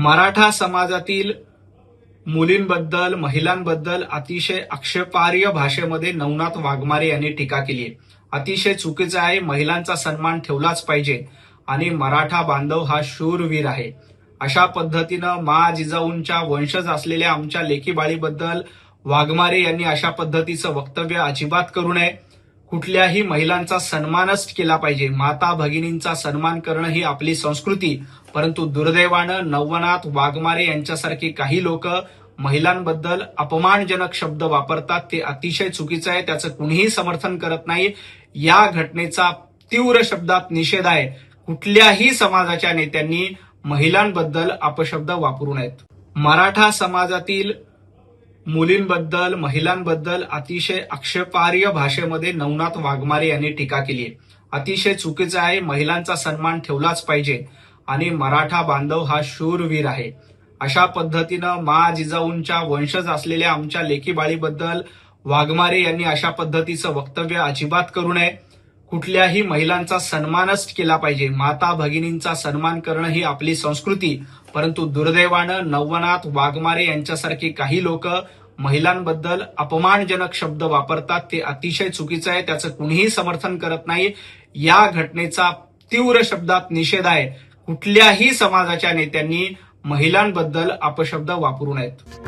मराठा समाजातील मुलींबद्दल, महिलांबद्दल अतिशय आक्षेपार्ह भाषेमध्ये नवनाथ वाघमारे यांनी टीका केली आहे. अतिशय चुकीचं आहे. महिलांचा सन्मान ठेवलाच पाहिजे आणि मराठा बांधव हा शूरवीर आहे. अशा पद्धतीनं मा जिजाऊंच्या वंशज असलेल्या आमच्या लेकीबाळीबद्दल वाघमारे यांनी अशा पद्धतीचं वक्तव्य अजिबात करू नये. कुठल्याही महिलांचा सन्मानच केला पाहिजे. माता भगिनींचा सन्मान करणं ही आपली संस्कृती. परंतु दुर्दैवानं नवनाथ वाघमारे यांच्यासारखी काही लोक महिलांबद्दल अपमानजनक शब्द वापरतात. ते अतिशय चुकीचं आहे. त्याचं कुणीही समर्थन करत नाही. या घटनेचा तीव्र शब्दात निषेध आहे. कुठल्याही समाजाच्या नेत्यांनी महिलांबद्दल अपशब्द वापरू नयेत. मराठा समाजातील मुलींबद्दल, महिलांबद्दल अतिशय आक्षेपार्ह भाषेमध्ये नवनाथ वाघमारे यांनी टीका केली आहे. अतिशय चुकीचं आहे. महिलांचा सन्मान ठेवलाच पाहिजे आणि मराठा बांधव हा शूरवीर आहे. अशा पद्धतीनं मा जिजाऊंच्या वंशज असलेल्या आमच्या लेकीबाळीबद्दल वाघमारे यांनी अशा पद्धतीचं वक्तव्य अजिबात करू नये. कुठल्याही महिलांचा सन्मानच केला पाहिजे. माता भगिनींचा सन्मान करणं ही आपली संस्कृती. परंतु दुर्दैवानं नवनाथ वाघमारे यांच्यासारखी काही लोक महिलांबद्दल अपमानजनक शब्द वापरतात. ते अतिशय चुकीचं आहे. त्याचं कुणीही समर्थन करत नाही. या घटनेचा तीव्र शब्दात निषेध आहे. कुठल्याही समाजाच्या नेत्यांनी महिलांबद्दल अपशब्द वापरू नयेत.